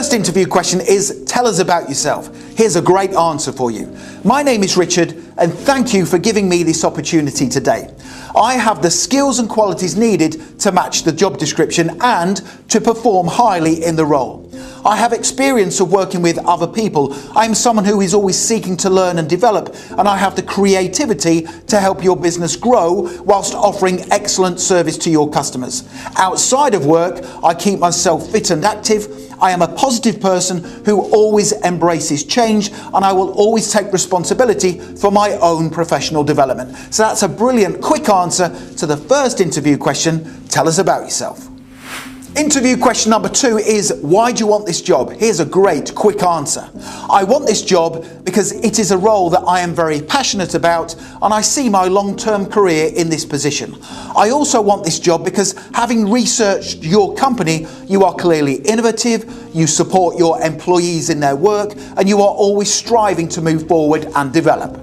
first interview question is, tell us about yourself. Here's a great answer for you. My name is Richard, and thank you for giving me this opportunity today. I have the skills and qualities needed to match the job description and to perform highly in the role. I have experience of working with other people. I am someone who is always seeking to learn and develop, and I have the creativity to help your business grow whilst offering excellent service to your customers. Outside of work, I keep myself fit and active. I am a positive person who always embraces change, and I will always take responsibility for my own professional development. So that's a brilliant quick answer to the first interview question. Tell us about yourself. Interview question number 2 is, why do you want this job? Here's a great quick answer. I want this job because it is a role that I am very passionate about, and I see my long-term career in this position. I also want this job because, having researched your company, you are clearly innovative, you support your employees in their work, and you are always striving to move forward and develop.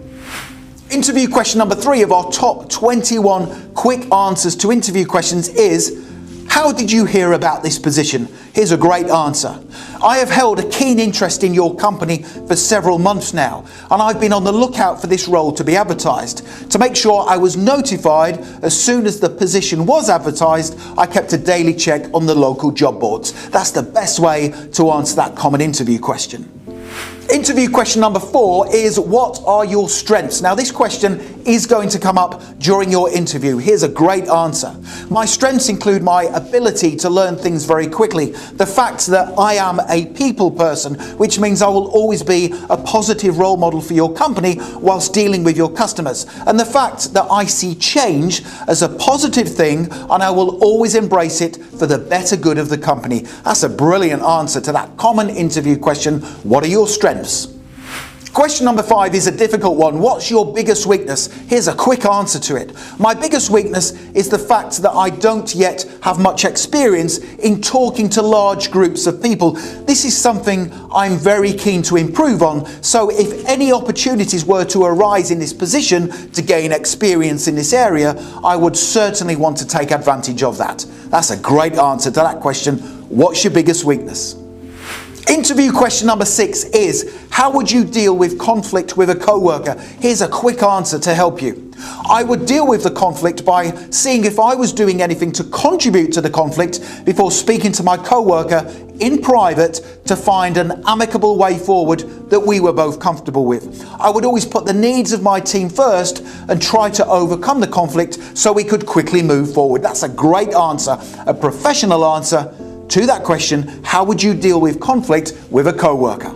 Interview question number 3 of our top 21 quick answers to interview questions is, how did you hear about this position? Here's a great answer. I have held a keen interest in your company for several months now, and I've been on the lookout for this role to be advertised. To make sure I was notified as soon as the position was advertised, I kept a daily check on the local job boards. That's the best way to answer that common interview question. Interview question number 4 is, what are your strengths? Now, this question is going to come up during your interview. Here's a great answer. My strengths include my ability to learn things very quickly, the fact that I am a people person, which means I will always be a positive role model for your company whilst dealing with your customers, and the fact that I see change as a positive thing and I will always embrace it for the better good of the company. That's a brilliant answer to that common interview question. What are your strengths? Question number 5 is a difficult one. What's your biggest weakness? Here's a quick answer to it. My biggest weakness is the fact that I don't yet have much experience in talking to large groups of people. This is something I'm very keen to improve on. So if any opportunities were to arise in this position to gain experience in this area, I would certainly want to take advantage of that. That's a great answer to that question. What's your biggest weakness? Interview question number 6 is, how would you deal with conflict with a co-worker? Here's a quick answer to help you. I would deal with the conflict by seeing if I was doing anything to contribute to the conflict before speaking to my co-worker in private to find an amicable way forward that we were both comfortable with. I would always put the needs of my team first and try to overcome the conflict so we could quickly move forward. That's a great answer, a professional answer to that question. How would you deal with conflict with a co-worker?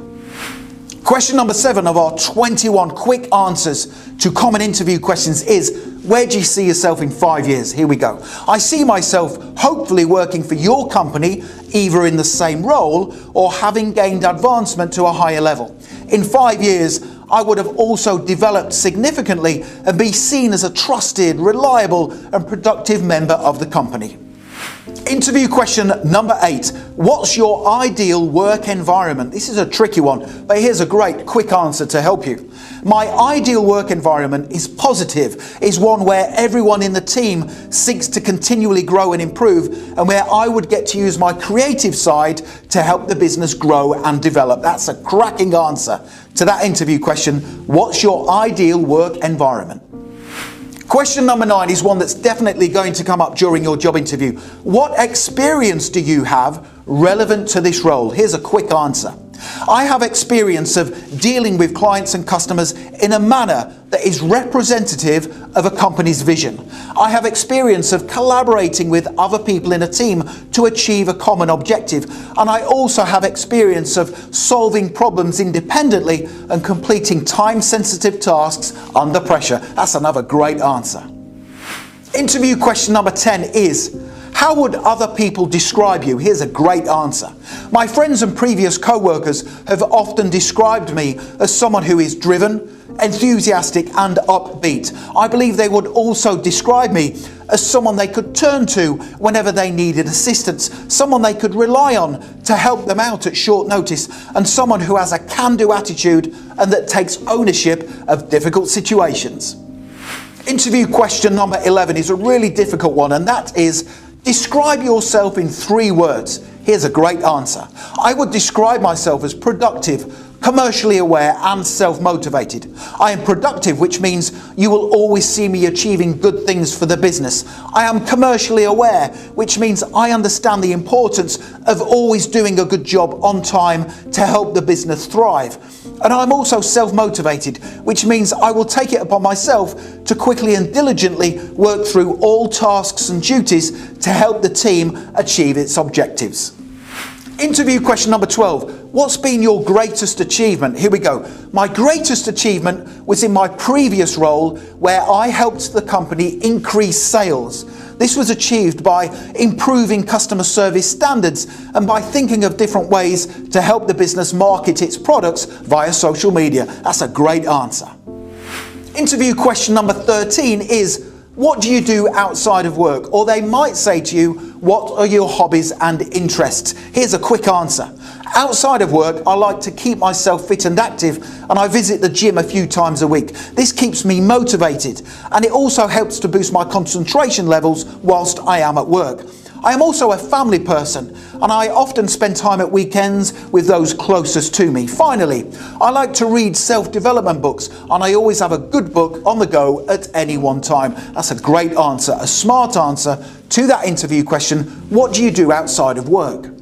Question number 7 of our 21 quick answers to common interview questions is, where do you see yourself in 5 years? Here we go. I see myself hopefully working for your company, either in the same role or having gained advancement to a higher level. In 5 years, I would have also developed significantly and be seen as a trusted, reliable and productive member of the company. Interview question number 8. What's your ideal work environment? This is a tricky one, but here's a great quick answer to help you. My ideal work environment is positive, is one where everyone in the team seeks to continually grow and improve, and where I would get to use my creative side to help the business grow and develop. That's a cracking answer to that interview question. What's your ideal work environment? Question number 9 is one that's definitely going to come up during your job interview. What experience do you have relevant to this role? Here's a quick answer. I have experience of dealing with clients and customers in a manner that is representative of a company's vision. I have experience of collaborating with other people in a team to achieve a common objective. And I also have experience of solving problems independently and completing time-sensitive tasks under pressure. That's another great answer. Interview question number 10 is, how would other people describe you? Here's a great answer. My friends and previous co-workers have often described me as someone who is driven, enthusiastic and upbeat. I believe they would also describe me as someone they could turn to whenever they needed assistance, someone they could rely on to help them out at short notice, and someone who has a can-do attitude and that takes ownership of difficult situations. Interview question number 11 is a really difficult one, and that is, describe yourself in 3 words. Here's a great answer. I would describe myself as productive, commercially aware and self-motivated. I am productive, which means you will always see me achieving good things for the business. I am commercially aware, which means I understand the importance of always doing a good job on time to help the business thrive. And I'm also self-motivated, which means I will take it upon myself to quickly and diligently work through all tasks and duties to help the team achieve its objectives. Interview question number 12. What's been your greatest achievement? Here we go. My greatest achievement was in my previous role where I helped the company increase sales. This was achieved by improving customer service standards and by thinking of different ways to help the business market its products via social media. That's a great answer. Interview question number 13 is, what do you do outside of work? Or they might say to you, what are your hobbies and interests? Here's a quick answer. Outside of work, I like to keep myself fit and active, and I visit the gym a few times a week. This keeps me motivated, and it also helps to boost my concentration levels whilst I am at work. I am also a family person, and I often spend time at weekends with those closest to me. Finally, I like to read self-development books, and I always have a good book on the go at any one time. That's a great answer, a smart answer to that interview question, what do you do outside of work?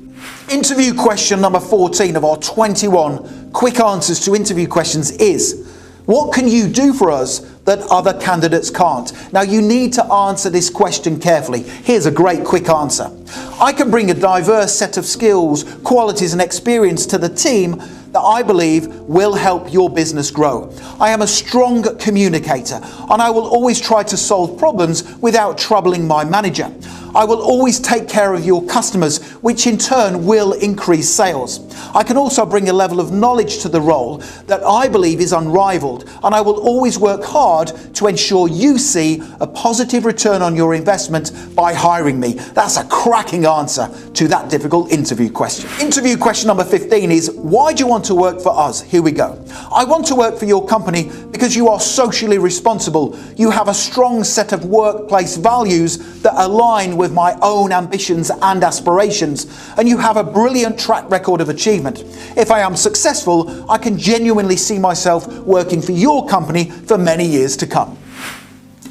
Interview question number 14 of our 21 quick answers to interview questions is, what can you do for us that other candidates can't? Now you need to answer this question carefully. Here's a great quick answer. I can bring a diverse set of skills, qualities and experience to the team that I believe will help your business grow. I am a strong communicator, and I will always try to solve problems without troubling my manager. I will always take care of your customers, which in turn will increase sales. I can also bring a level of knowledge to the role that I believe is unrivaled, and I will always work hard to ensure you see a positive return on your investment by hiring me. That's a cracking answer to that difficult interview question. Interview question number 15 is, why do you want to work for us? Here we go. I want to work for your company because you are socially responsible. You have a strong set of workplace values that align with my own ambitions and aspirations, and you have a brilliant track record of achievement. If I am successful, I can genuinely see myself working for your company for many years to come.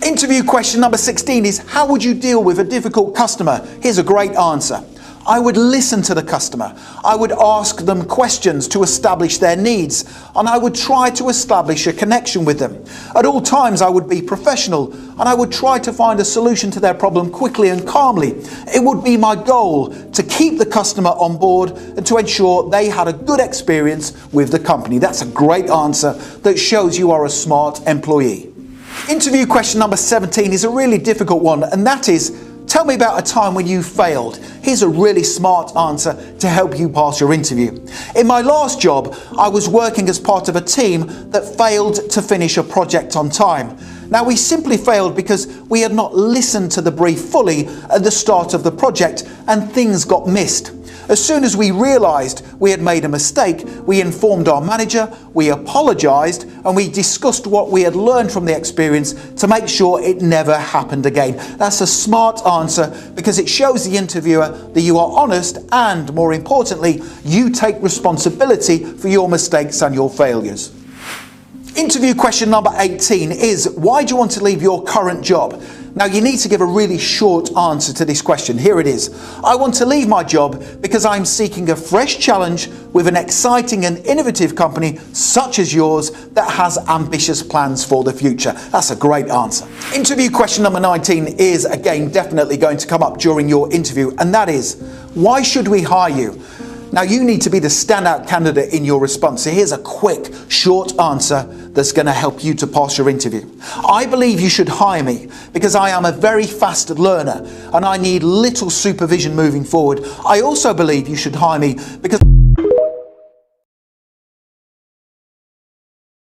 Interview question number 16 is, how would you deal with a difficult customer? Here's a great answer. I would listen to the customer. I would ask them questions to establish their needs, and I would try to establish a connection with them. At all times, I would be professional, and I would try to find a solution to their problem quickly and calmly. It would be my goal to keep the customer on board and to ensure they had a good experience with the company. That's a great answer that shows you are a smart employee. Interview question number 17 is a really difficult one, and that is, tell me about a time when you failed. Here's a really smart answer to help you pass your interview. In my last job, I was working as part of a team that failed to finish a project on time. Now, we simply failed because we had not listened to the brief fully at the start of the project, and things got missed. As soon as we realised we had made a mistake, we informed our manager, we apologised, and we discussed what we had learned from the experience to make sure it never happened again. That's a smart answer because it shows the interviewer that you are honest and, more importantly, you take responsibility for your mistakes and your failures. Interview question number 18 is, why do you want to leave your current job? Now you need to give a really short answer to this question. Here it is. I want to leave my job because I'm seeking a fresh challenge with an exciting and innovative company such as yours that has ambitious plans for the future. That's a great answer. Interview question number 19 is again definitely going to come up during your interview, and that is, why should we hire you? Now you need to be the standout candidate in your response. So here's a quick, short answer that's going to help you to pass your interview. I believe you should hire me because I am a very fast learner and I need little supervision moving forward. I also believe you should hire me because